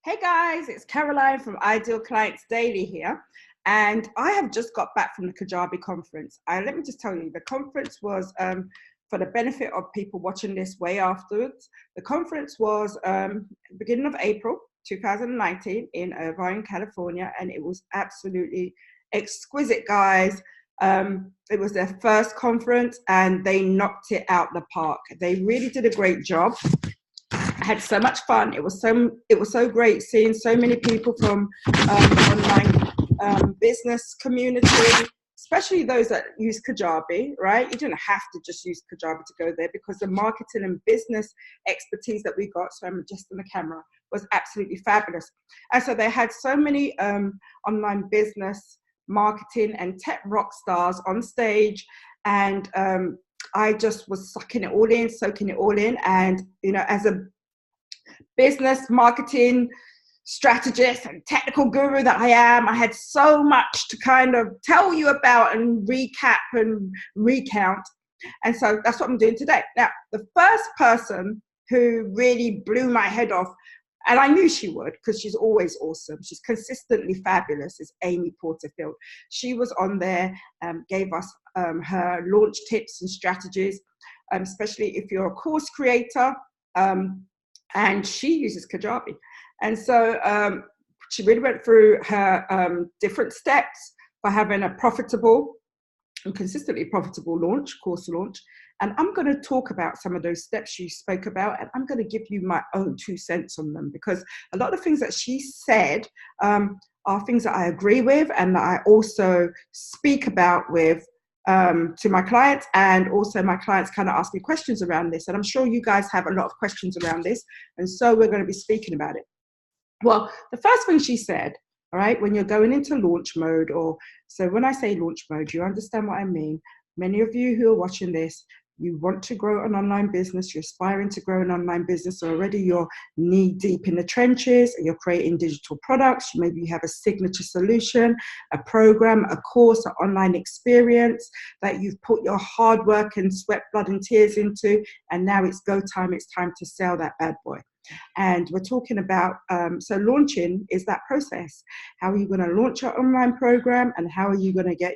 Hey guys, it's Caroline from Ideal Clients Daily here. And I have just got back from the Kajabi conference. Let me just tell you, the conference was, for the benefit of people watching this way afterwards, the conference was beginning of April 2019 in Irvine, California, and it was absolutely exquisite, guys. It was their first conference and they knocked it out the park. They really did a great job. I had so much fun. It was so great seeing so many people from the online business community, especially those that use Kajabi, right? You didn't have to just use Kajabi to go there because the marketing and business expertise that we got, so I'm just on the camera, was absolutely fabulous. And so they had so many online business, marketing and tech rock stars on stage, and I just was sucking it all in, soaking it all in. And, you know, as a business marketing strategist and technical guru that I am, I had so much to kind of tell you about and recap and recount. And so that's what I'm doing today. Now, the first person who really blew my head off, and I knew she would because she's always awesome, she's consistently fabulous, is Amy Porterfield. She was on there, gave us her launch tips and strategies, especially if you're a course creator, and she uses Kajabi. And so she really went through her different steps for having a profitable and consistently profitable course launch. And I'm going to talk about some of those steps she spoke about, and I'm going to give you my own 2 cents on them, because a lot of things that she said are things that I agree with and that I also speak about with to my clients, and also my clients kind of ask me questions around this. And I'm sure you guys have a lot of questions around this, and so we're going to be speaking about it. Well, the first thing she said, all right, when you're going into launch mode, or so when I say launch mode, you understand what I mean. Many of you who are watching this, you want to grow an online business, you're aspiring to grow an online business, or already you're knee deep in the trenches, you're creating digital products, maybe you have a signature solution, a program, a course, an online experience that you've put your hard work and sweat, blood and tears into, and now it's go time, it's time to sell that bad boy. And we're talking about, so launching is that process. How are you going to launch your online program, and how are you going to get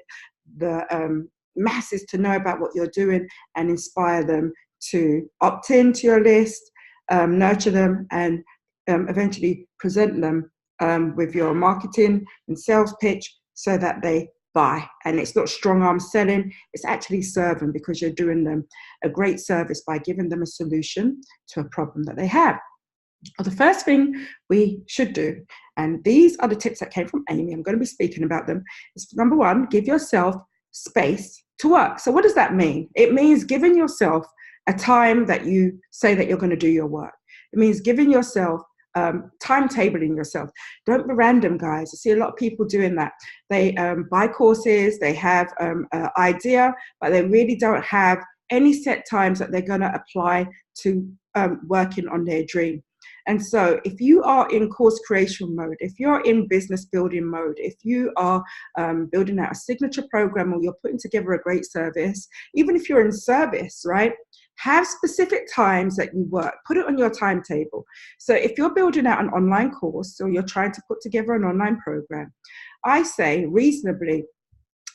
the masses to know about what you're doing and inspire them to opt into your list, nurture them, and eventually present them with your marketing and sales pitch so that they buy. And it's not strong arm selling, it's actually serving, because you're doing them a great service by giving them a solution to a problem that they have. Well, the first thing we should do, and these are the tips that came from Amy, I'm going to be speaking about them, is number one, give yourself space to work. So what does that mean? It means giving yourself a time that you say that you're going to do your work. It means giving yourself timetabling yourself. Don't be random, guys. I see a lot of people doing that. They buy courses, they have an idea, but they really don't have any set times that they're going to apply to working on their dream. And so if you are in course creation mode, if you're in business building mode, if you are building out a signature program, or you're putting together a great service, even if you're in service, right? Have specific times that you work. Put it on your timetable. So if you're building out an online course, or you're trying to put together an online program, I say reasonably,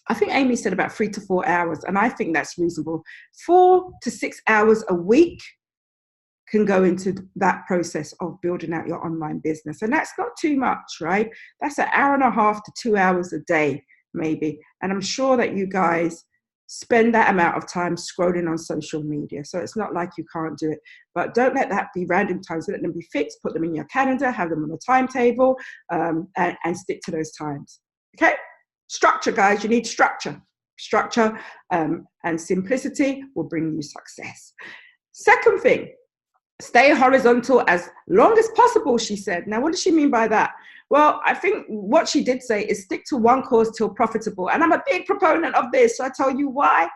I think Amy said about 3 to 4 hours, and I think that's reasonable. 4 to 6 hours a week can go into that process of building out your online business. And that's not too much, right? That's an hour and a half to 2 hours a day, maybe. And I'm sure that you guys spend that amount of time scrolling on social media. So it's not like you can't do it. But don't let that be random times. Let them be fixed. Put them in your calendar. Have them on a timetable, and stick to those times. Okay? Structure, guys. You need structure. Structure and simplicity will bring you success. Second thing, stay horizontal as long as possible, she said. Now, what does she mean by that? Well, I think what she did say is stick to one course till profitable. And I'm a big proponent of this. So I tell you why.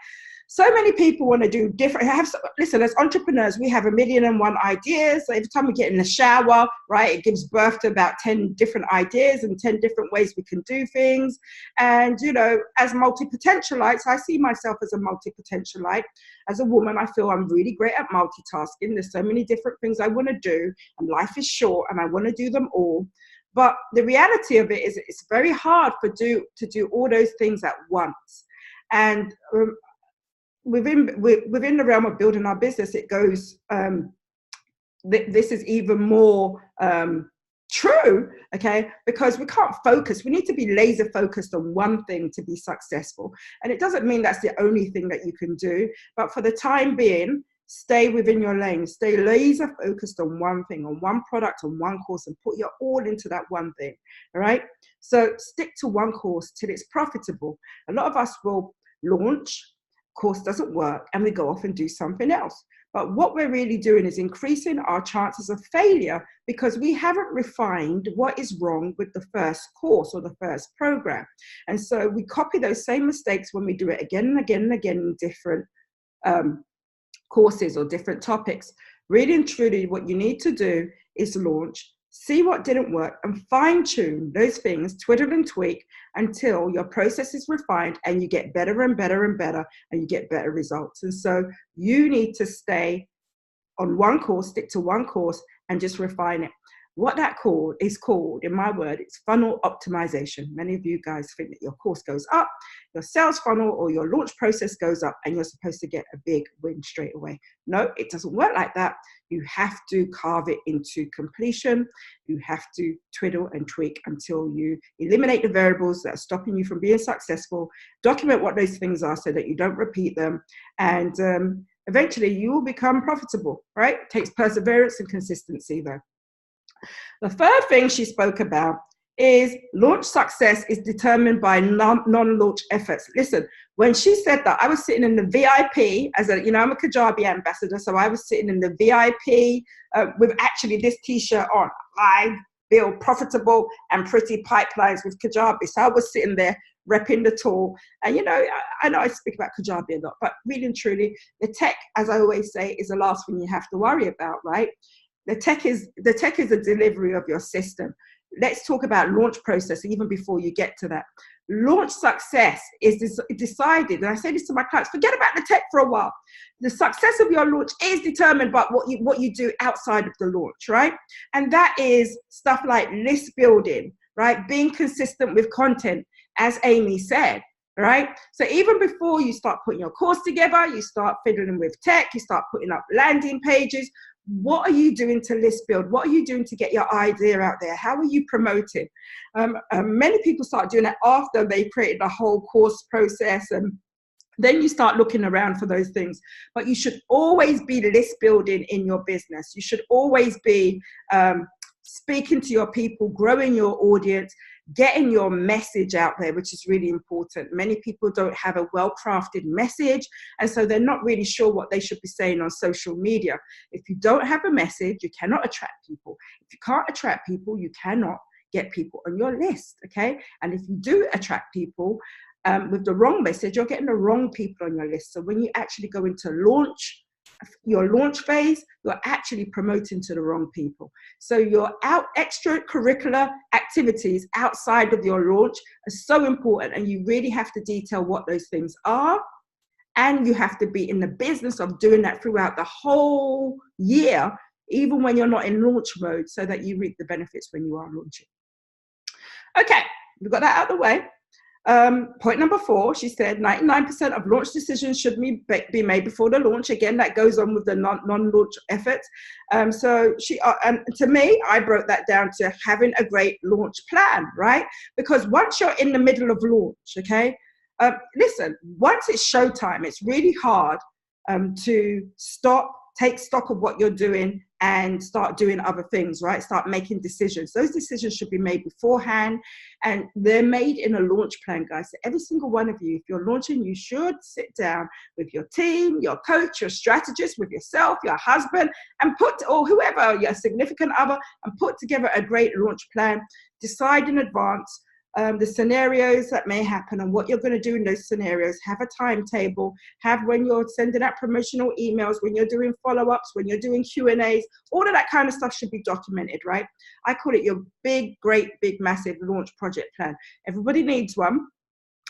So many people want to do different. Listen, as entrepreneurs, we have 1,000,001 ideas. So every time we get in the shower, right, it gives birth to about 10 different ideas and 10 different ways we can do things. And, you know, as multi-potentialites, I see myself as a multi-potentialite. As a woman, I feel I'm really great at multitasking. There's so many different things I want to do, and life is short, and I want to do them all. But the reality of it is it's very hard to do all those things at once. And within the realm of building our business, it goes, this is even more true, okay, because we can't focus. We need to be laser focused on one thing to be successful. And it doesn't mean that's the only thing that you can do, but for the time being, stay within your lane, stay laser focused on one thing, on one product, on one course, and put your all into that one thing. All right, so stick to one course till it's profitable. A lot of us will launch, course doesn't work, and we go off and do something else. But what we're really doing is increasing our chances of failure because we haven't refined what is wrong with the first course or the first program. And so we copy those same mistakes when we do it again and again and again in different courses or different topics. Really and truly, what you need to do is launch, see what didn't work, and fine-tune those things, twiddle and tweak until your process is refined and you get better and better and better, and you get better results. And so you need to stay on one course, stick to one course, and just refine it. What that is called, in my word, it's funnel optimization. Many of you guys think that your course goes up, your sales funnel or your launch process goes up, and you're supposed to get a big win straight away. No, it doesn't work like that. You have to carve it into completion. You have to twiddle and tweak until you eliminate the variables that are stopping you from being successful. Document what those things are so that you don't repeat them. And eventually you will become profitable, right? It takes perseverance and consistency though. The third thing she spoke about is launch success is determined by non-launch efforts. Listen, when she said that, I was sitting in the VIP I'm a Kajabi ambassador, so I was sitting in the VIP with actually this t-shirt on. I build profitable and pretty pipelines with Kajabi. So I was sitting there repping the tool. And, I know I speak about Kajabi a lot, but really and truly, the tech, as I always say, is the last thing you have to worry about, right? The tech is a delivery of your system. Let's talk about launch process even before you get to that. Launch success is decided, and I say this to my clients, forget about the tech for a while. The success of your launch is determined by what you do outside of the launch, right? And that is stuff like list building, right? Being consistent with content, as Amy said, right? So even before you start putting your course together, you start fiddling with tech, you start putting up landing pages. What are you doing to list build? What are you doing to get your idea out there? How are you promoting? Many people start doing it after they created the whole course process, and then you start looking around for those things. But you should always be list building in your business. You should always be speaking to your people, growing your audience, getting your message out there, which is really important. Many people don't have a well-crafted message, and so they're not really sure what they should be saying on social media. If you don't have a message, you cannot attract people. If you can't attract people, you cannot get people on your list, okay? And if you do attract people with the wrong message, you're getting the wrong people on your list. So when you actually go into your launch phase, you're actually promoting to the wrong people. So your extracurricular activities outside of your launch are so important, and you really have to detail what those things are, and you have to be in the business of doing that throughout the whole year, even when you're not in launch mode, so that you reap the benefits when you are launching. Okay, we've got that out of the way. Point number 4, she said 99% of launch decisions should be made before the launch. Again, that goes on with the non-launch efforts. So and to me, I broke that down to having a great launch plan, right? Because once you're in the middle of launch, okay, listen, once it's showtime, it's really hard to take stock of what you're doing and start doing other things, right? Start making decisions. Those decisions should be made beforehand, and they're made in a launch plan, guys. So every single one of you, if you're launching, you should sit down with your team, your coach, your strategist, with yourself, your husband, and or whoever, your significant other, and put together a great launch plan. Decide in advance the scenarios that may happen and what you're going to do in those scenarios. Have a timetable. Have when you're sending out promotional emails, when you're doing follow-ups, when you're doing Q&As, all of that kind of stuff should be documented, right? I call it your big, great, big, massive launch project plan. Everybody needs one,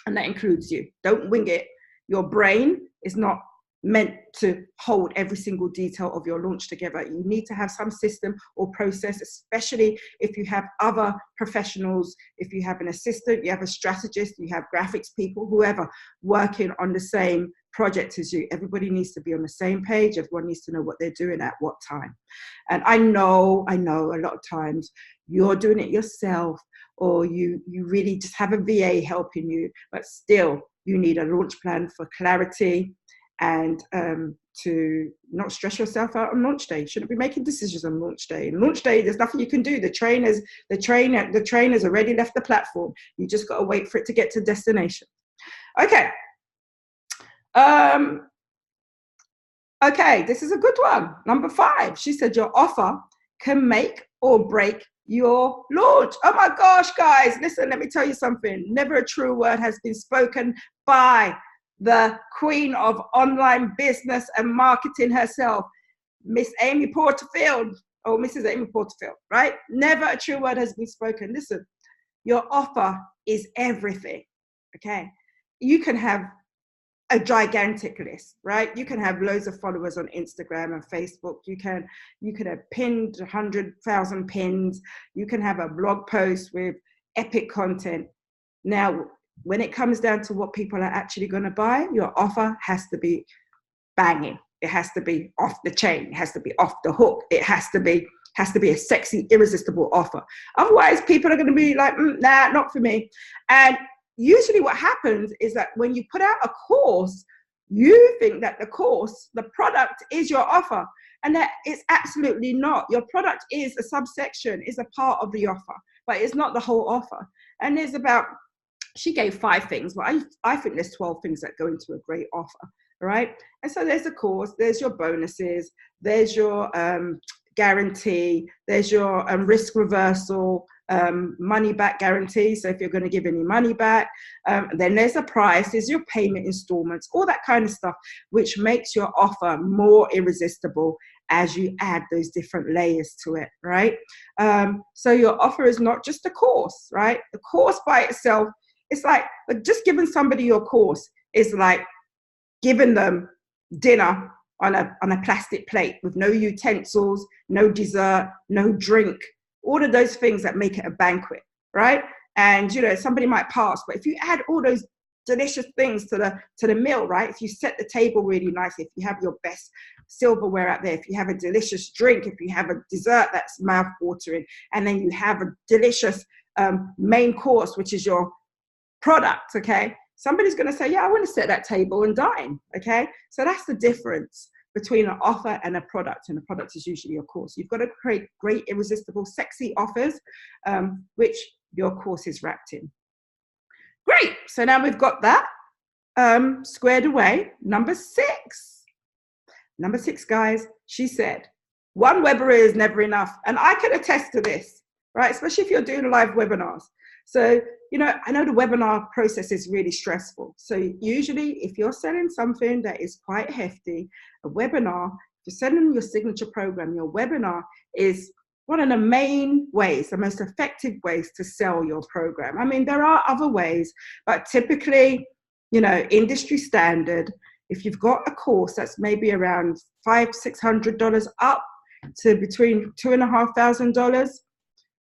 and that includes you. Don't wing it. Your brain is not meant to hold every single detail of your launch together. You need to have some system or process, especially if you have other professionals, if you have an assistant, you have a strategist, you have graphics people, whoever working on the same project as you. Everybody needs to be on the same page. Everyone needs to know what they're doing at what time. And I know a lot of times you're doing it yourself, or you really just have a VA helping you, but still you need a launch plan for clarity, and to not stress yourself out on launch day. You shouldn't be making decisions on launch day. And launch day, there's nothing you can do. The train has already left the platform. You just got to wait for it to get to destination. Okay. Okay, this is a good one. Number 5, she said your offer can make or break your launch. Oh my gosh, guys, listen, let me tell you something. Never a true word has been spoken by the queen of online business and marketing herself, Miss Amy Porterfield, or Mrs. Amy Porterfield, right? Never a true word has been spoken. Listen, your offer is everything, okay? You can have a gigantic list, right? You can have loads of followers on Instagram and Facebook. You can have pinned 100,000 pins. You can have a blog post with epic content. Now, when it comes down to what people are actually going to buy, your offer has to be banging. It has to be off the chain. It has to be off the hook. It has to be a sexy, irresistible offer. Otherwise, people are going to be like, nah, not for me. And usually what happens is that when you put out a course, you think that the product is your offer, and that it's absolutely not. Your product is a subsection, is a part of the offer, but it's not the whole offer. And there's she gave 5 things, but I think there's 12 things that go into a great offer, right? And so there's the course, there's your bonuses, there's your guarantee, there's your risk reversal, money back guarantee. So if you're going to give any money back, then there's a price, there's your payment installments, all that kind of stuff, which makes your offer more irresistible as you add those different layers to it, right? So your offer is not just a course, right? The course by itself, it's like just giving somebody your course is like giving them dinner on a plastic plate with no utensils, no dessert, no drink, all of those things that make it a banquet, right? And, somebody might pass, but if you add all those delicious things to the meal, right? If you set the table really nicely, if you have your best silverware out there, if you have a delicious drink, if you have a dessert that's mouth-watering, and then you have a delicious main course, which is your product, okay? Somebody's going to say, yeah, I want to set that table and dine, okay? So that's the difference between an offer and a product, and a product is usually your course. You've got to create great, irresistible, sexy offers, which your course is wrapped in. Great, so now we've got that squared away. Number 6, guys, she said, one webinar is never enough. And I can attest to this, right? Especially if you're doing live webinars. So, I know the webinar process is really stressful. So usually if you're selling something that is quite hefty, a webinar, if you're selling your signature program, your webinar is one of the main ways, the most effective ways to sell your program. I mean, there are other ways, but typically, industry standard, if you've got a course that's maybe around $500-600 up to between $2,500,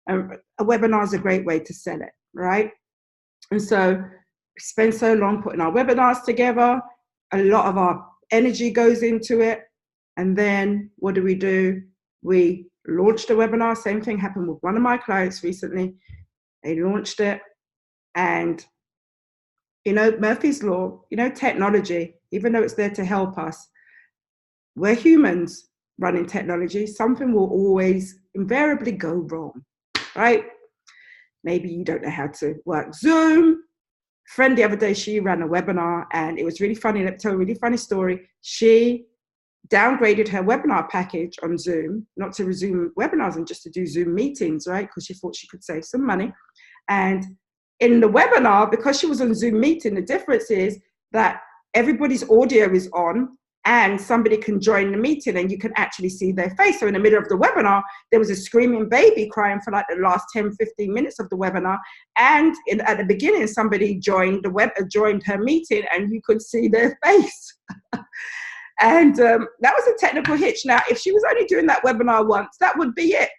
a webinar is a great way to sell it, right? And so we spend so long putting our webinars together, a lot of our energy goes into it, and then what do? We launched a webinar. Same thing happened with one of my clients recently. They launched it, and Murphy's Law, technology, even though it's there to help us, we're humans running technology. Something will always invariably go wrong, right? Maybe you don't know how to work Zoom. Friend the other day, she ran a webinar, and it was really funny. Let me tell you a really funny story. She downgraded her webinar package on Zoom, not to resume webinars and just to do Zoom meetings, right? Because she thought she could save some money. And in the webinar, because she was on Zoom meeting, the difference is that everybody's audio is on and somebody can join the meeting and you can actually see their face. So in the middle of the webinar, there was a screaming baby crying for like the last 10, 15 minutes of the webinar. And at the beginning, somebody joined her meeting and you could see their face. And that was a technical hitch. Now, if she was only doing that webinar once, that would be it.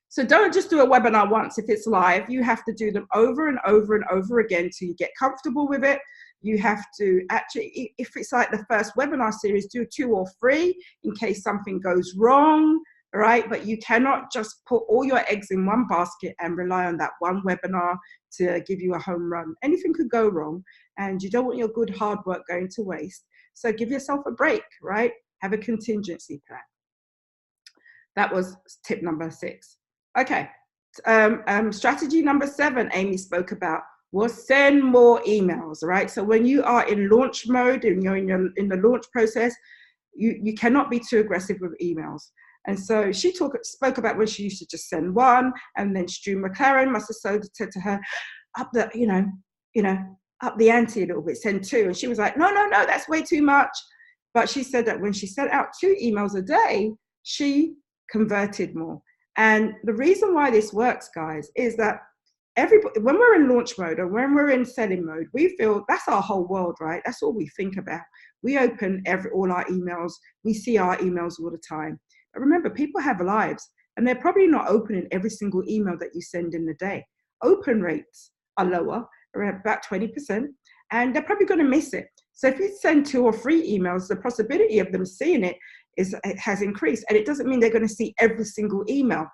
So don't just do a webinar once if it's live. You have to do them over and over and over again till you get comfortable with it. You have to actually, if it's like the first webinar series, do 2 or 3 in case something goes wrong, right? But you cannot just put all your eggs in one basket and rely on that one webinar to give you a home run. Anything could go wrong and you don't want your good hard work going to waste. So give yourself a break, right? Have a contingency plan. That was tip number 6. Okay, strategy number 7 Amy spoke about was send more emails, right? So when you are in launch mode and you're in the launch process, you cannot be too aggressive with emails. And so she spoke about when she used to just send one, and then Stu McLaren must have said to her, up the, up the ante a little bit, send 2. And she was like, no, that's way too much. But she said that when she sent out 2 emails a day, she converted more. And the reason why this works, guys, is that when we're in launch mode or when we're in selling mode, we feel that's our whole world, right? That's all we think about. We open all our emails. We see our emails all the time. But remember, people have lives, and they're probably not opening every single email that you send in the day. Open rates are lower, around about 20%, and they're probably going to miss it. So if you send 2 or 3 emails, the possibility of them seeing it has increased. And it doesn't mean they're going to see every single email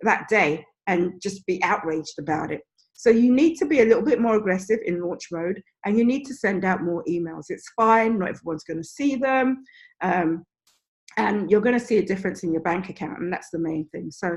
that day and just be outraged about it. So you need to be a little bit more aggressive in launch mode, and you need to send out more emails. It's fine. Not everyone's going to see them. And you're going to see a difference in your bank account. And that's the main thing. So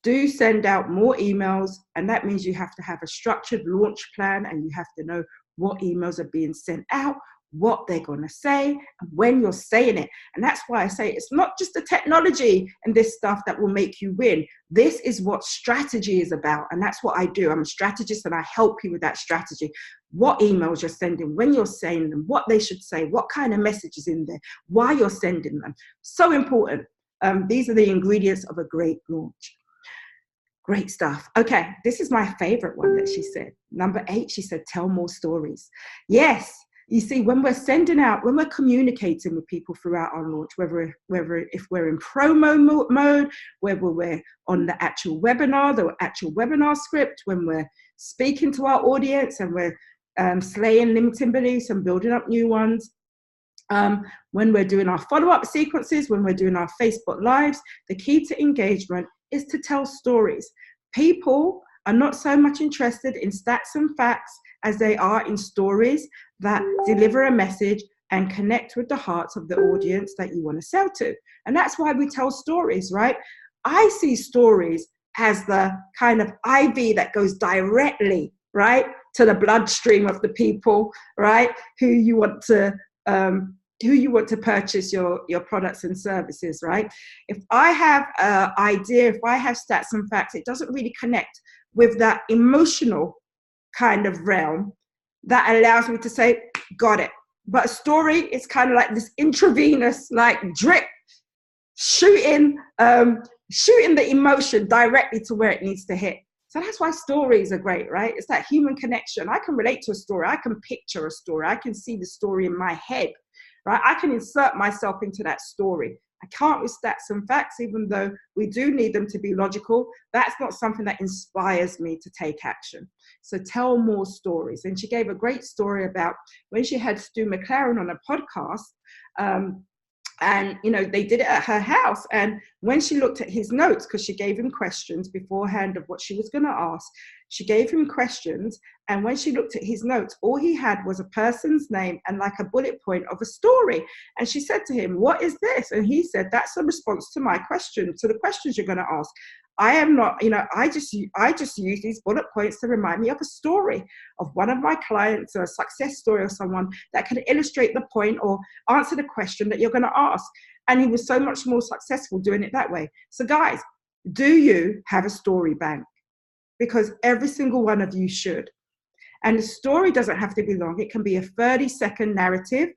do send out more emails. And that means you have to have a structured launch plan, and you have to know what emails are being sent out, what they're going to say, and when you're saying it. And that's why I say it's not just the technology and this stuff that will make you win. This is what strategy is about. And that's what I do. I'm a strategist, and I help you with that strategy. What emails you're sending, when you're saying them, what they should say, what kind of message is in there, why you're sending them. So important. These are the ingredients of a great launch. Great stuff. Okay, this is my favorite one that she said. Number 8, she said, tell more stories. Yes. You see, when we're sending out, when we're communicating with people throughout our launch, whether if we're in promo mode, whether we're on the actual webinar script, when we're speaking to our audience and we're slaying limiting beliefs and building up new ones, when we're doing our follow-up sequences, when we're doing our Facebook Lives, the key to engagement is to tell stories. People are not so much interested in stats and facts as they are in stories that deliver a message and connect with the hearts of the audience that you want to sell to. And that's why we tell stories, right? I see stories as the kind of IV that goes directly, right, to the bloodstream of the people, right, who you want to purchase your products and services, right? If I have an idea, if I have stats and facts, it doesn't really connect with that emotional kind of realm that allows me to say, got it. But a story is kind of like this intravenous, like drip, shooting the emotion directly to where it needs to hit. So that's why stories are great, right? It's that human connection. I can relate to a story. I can picture a story. I can see the story in my head, right? I can insert myself into that story. I can't with stats and facts, even though we do need them to be logical. That's not something that inspires me to take action. So tell more stories. And she gave a great story about when she had Stu McLaren on a podcast, and, they did it at her house. And when she looked at his notes, because she gave him questions beforehand of what she was going to ask, she gave him questions. And when she looked at his notes, all he had was a person's name and like a bullet point of a story. And she said to him, what is this? And he said, that's a response to my question, to the questions you're going to ask. I am not, I just use these bullet points to remind me of a story of one of my clients, or a success story of someone that can illustrate the point or answer the question that you're going to ask. And he was so much more successful doing it that way. So guys, do you have a story bank? Because every single one of you should. And the story doesn't have to be long. It can be a 30-second narrative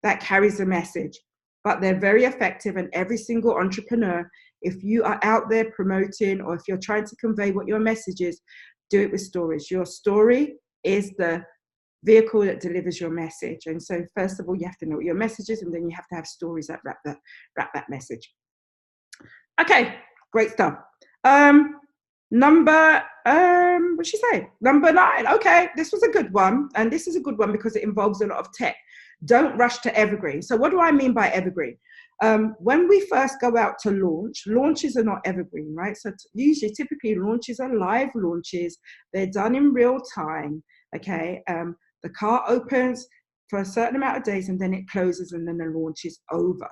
that carries a message, but they're very effective. And every single entrepreneur, if you are out there promoting, or if you're trying to convey what your message is, do it with stories. Your story is the vehicle that delivers your message. And so first of all, you have to know what your message is, and then you have to have stories that wrap that message. Okay, great stuff. Number, what'd she say? Number 9. Okay, this was a good one. And this is a good one because it involves a lot of tech. Don't rush to evergreen. So what do I mean by evergreen? When we first go out to launch, launches are not evergreen, right? So usually, typically, launches are live launches. They're done in real time, okay? The car opens for a certain amount of days, and then it closes, and then the launch is over.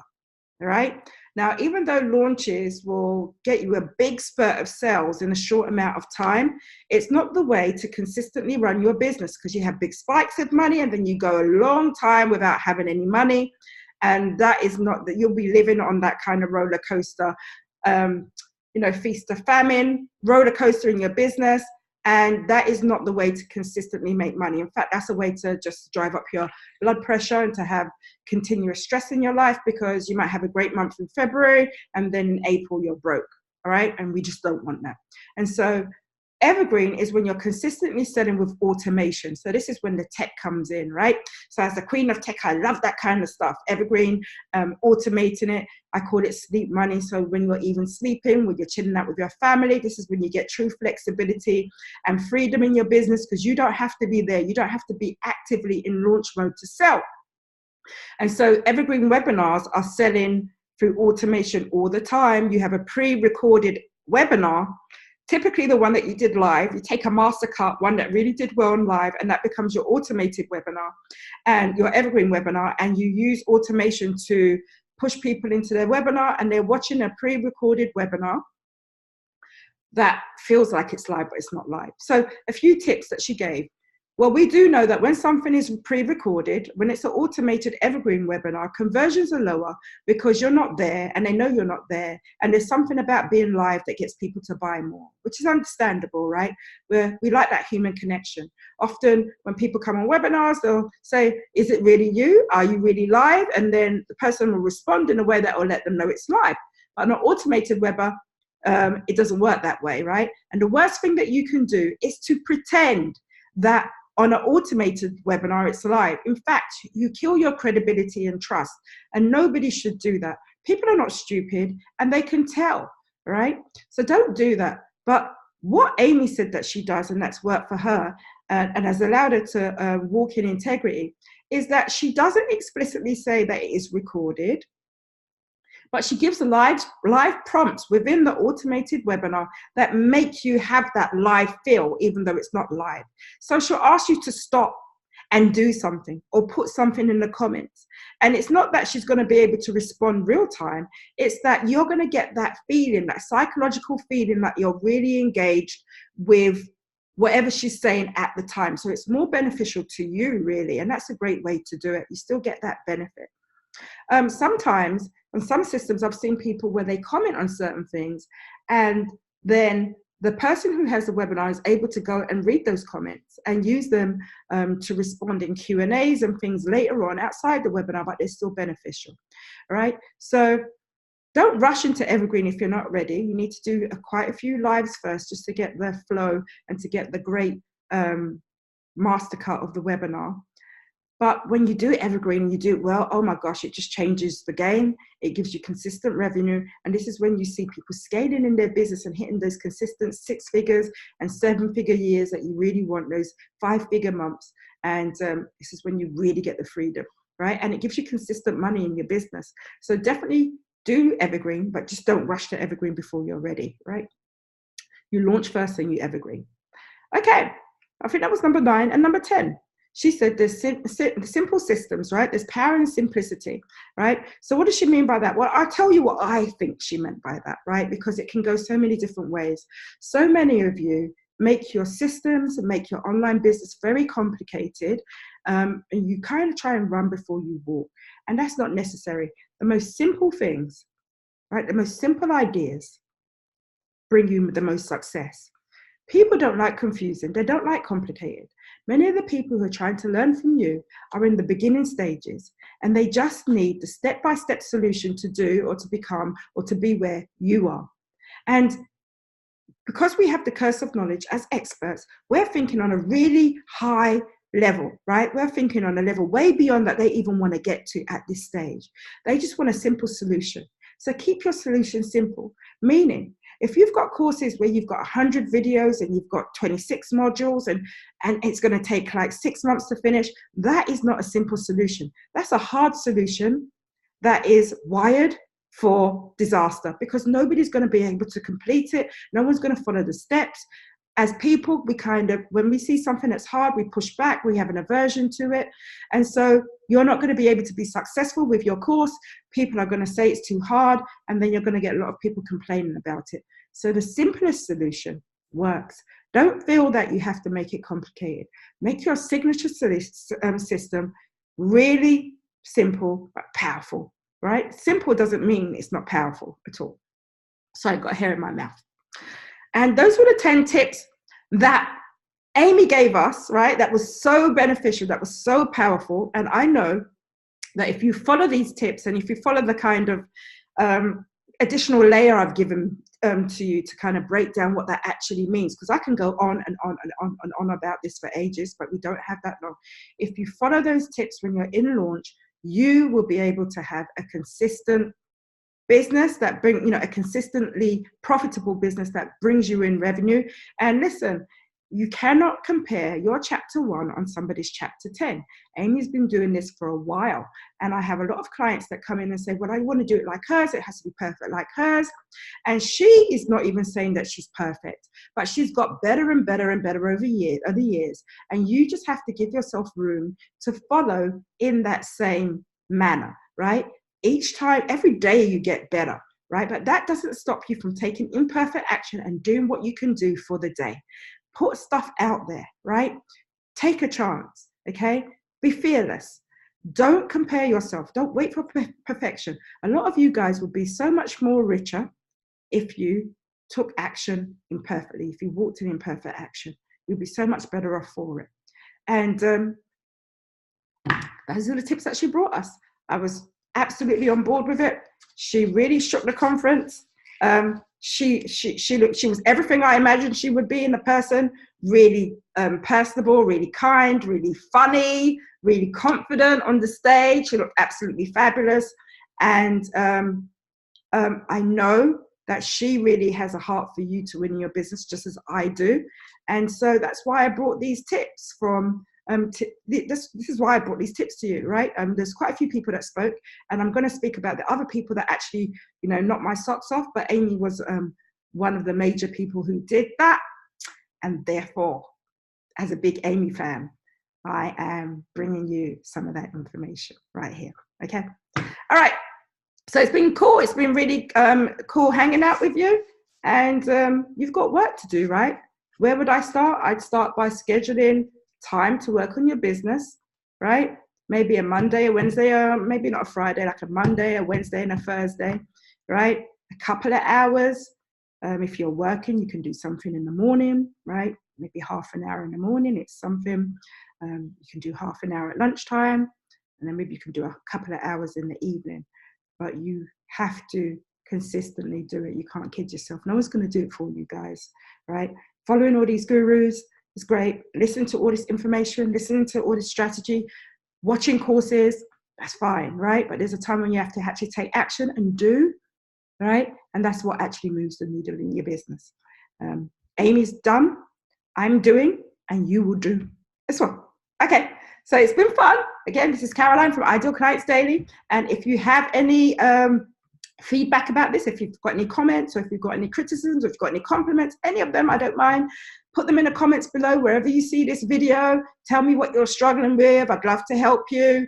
All right. Now, even though launches will get you a big spurt of sales in a short amount of time, it's not the way to consistently run your business, because you have big spikes of money and then you go a long time without having any money. And that is not that you'll be living on that kind of roller coaster, feast of famine, roller coaster in your business. And that is not the way to consistently make money. In fact, that's a way to just drive up your blood pressure and to have continuous stress in your life, because you might have a great month in February and then in April you're broke. All right. And we just don't want that. And so evergreen is when you're consistently selling with automation. So this is when the tech comes in, right? So as the queen of tech, I love that kind of stuff. Evergreen, automating it. I call it sleep money. So when you're even sleeping, when you're chilling out with your family, this is when you get true flexibility and freedom in your business, because you don't have to be there. You don't have to be actively in launch mode to sell. And so evergreen webinars are selling through automation all the time. You have a pre-recorded webinar, typically the one that you did live. You take a mastercard, one that really did well on live, and that becomes your automated webinar and your evergreen webinar. And you use automation to push people into their webinar, and they're watching a pre-recorded webinar that feels like it's live, but it's not live. So a few tips that she gave. Well, we do know that when something is pre-recorded, when it's an automated evergreen webinar, conversions are lower because you're not there and they know you're not there. And there's something about being live that gets people to buy more, which is understandable, right? We like that human connection. Often when people come on webinars, they'll say, is it really you? Are you really live? And then the person will respond in a way that will let them know it's live. But on an automated webinar, it doesn't work that way, right? And the worst thing that you can do is to pretend that on an automated webinar, it's live. In fact, you kill your credibility and trust, and nobody should do that. People are not stupid, and they can tell, right? So don't do that. But what Amy said that she does, and that's worked for her, and has allowed her to walk in integrity, is that she doesn't explicitly say that it is recorded, but she gives live prompts within the automated webinar that make you have that live feel, even though it's not live. So she'll ask you to stop and do something, or put something in the comments. And it's not that she's going to be able to respond real time. It's that you're going to get that feeling, that psychological feeling that you're really engaged with whatever she's saying at the time. So it's more beneficial to you, really. And that's a great way to do it. You still get that benefit. Sometimes on some systems, I've seen people where they comment on certain things, and then the person who has the webinar is able to go and read those comments and use them to respond in Q&As and things later on outside the webinar, but they're still beneficial. All right. So don't rush into evergreen if you're not ready. You need to do quite a few lives first, just to get the flow and to get the great mastercard of the webinar. But when you do it evergreen and you do it well, oh my gosh, it just changes the game. It gives you consistent revenue. And this is when you see people scaling in their business and hitting those consistent 6 figures and 7-figure years that you really want, those 5-figure months. And this is when you really get the freedom, right? And it gives you consistent money in your business. So definitely do evergreen, but just don't rush to evergreen before you're ready, right? You launch first and you evergreen. Okay, I think that was number 9. And number 10. She said there's simple systems, right? There's power and simplicity, right? So what does she mean by that? Well, I'll tell you what I think she meant by that, right? Because it can go so many different ways. So many of you make your systems and make your online business very complicated, and you kind of try and run before you walk. And that's not necessary. The most simple things, right? The most simple ideas bring you the most success. People don't like confusing. They don't like complicated. Many of the people who are trying to learn from you are in the beginning stages, and they just need the step-by-step solution to do or to become or to be where you are. And because we have the curse of knowledge as experts, we're thinking on a really high level, right? We're thinking on a level way beyond that they even want to get to at this stage. They just want a simple solution. So keep your solution simple, meaning if you've got courses where you've got 100 videos and you've got 26 modules and it's going to take like 6 months to finish, that is not a simple solution. That's a hard solution that is wired for disaster, because nobody's going to be able to complete it. No one's going to follow the steps. As people, we kind of, when we see something that's hard, we push back, we have an aversion to it. And so you're not going to be able to be successful with your course. People are going to say it's too hard, and then you're going to get a lot of people complaining about it. So the simplest solution works. Don't feel that you have to make it complicated. Make your signature system really simple but powerful, right? Simple doesn't mean it's not powerful at all. So I got hair in my mouth. And those were the 10 tips that Amy gave us, right? That was so beneficial, that was so powerful. And I know that if you follow these tips and if you follow the kind of additional layer I've given to you to kind of break down what that actually means, because I can go on and on and on and on about this for ages, but we don't have that long. If you follow those tips when you're in launch, you will be able to have a consistent business that a consistently profitable business that brings you in revenue. And listen, you cannot compare your chapter 1 on somebody's chapter 10. Amy's been doing this for a while, and I have a lot of clients that come in and say, well, I want to do it like hers. It has to be perfect like hers. And she is not even saying that she's perfect, but she's got better and better and better over the years. And you just have to give yourself room to follow in that same manner, right? Each time, every day you get better, right? But that doesn't stop you from taking imperfect action and doing what you can do for the day. Put stuff out there, right? Take a chance, okay? Be fearless. Don't compare yourself. Don't wait for perfection. A lot of you guys would be so much more richer if you took action imperfectly, if you walked in imperfect action. You'd be so much better off for it. And those are the tips that she brought us. I was absolutely on board with it. She really shook the conference. She was everything I imagined she would be in a person. Really personable, really kind, really funny, really confident on the stage. She looked absolutely fabulous. And I know that she really has a heart for you to win in your business, just as I do. And so that's why I brought these tips from this is why I brought these tips to you, right? There's quite a few people that spoke, and I'm going to speak about the other people that actually, knocked my socks off, but Amy was one of the major people who did that. And therefore, as a big Amy fan, I am bringing you some of that information right here, okay? All right, so it's been cool. It's been really cool hanging out with you, and you've got work to do, right? Where would I start? I'd start by scheduling time to work on your business, right? Maybe a Monday, a Wednesday, or maybe not a Friday, like a Monday, a Wednesday, and a Thursday, right? A couple of hours. If you're working, you can do something in the morning, right? Maybe half an hour in the morning. It's something. You can do half an hour at lunchtime, and then maybe you can do a couple of hours in the evening. But you have to consistently do it. You can't kid yourself. No one's going to do it for you guys, right? Following all these gurus is great. Listening to all this information, listening to all this strategy, watching courses, that's fine, right? But there's a time when you have to actually take action and do, right? And that's what actually moves the needle in your business. Amy's done, I'm doing, and you will do as well. Okay, so it's been fun. Again, this is Caroline from Ideal Clients Daily. And if you have any feedback about this, if you've got any comments, or if you've got any criticisms, or if you've got any compliments, any of them, I don't mind. Put them in the comments below wherever you see this video. Tell me what you're struggling with. I'd love to help you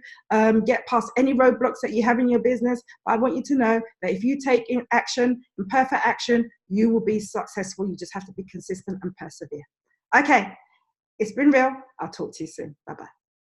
get past any roadblocks that you have in your business. But I want you to know that if you take action, imperfect action, you will be successful. You just have to be consistent and persevere. Okay, it's been real. I'll talk to you soon. Bye-bye.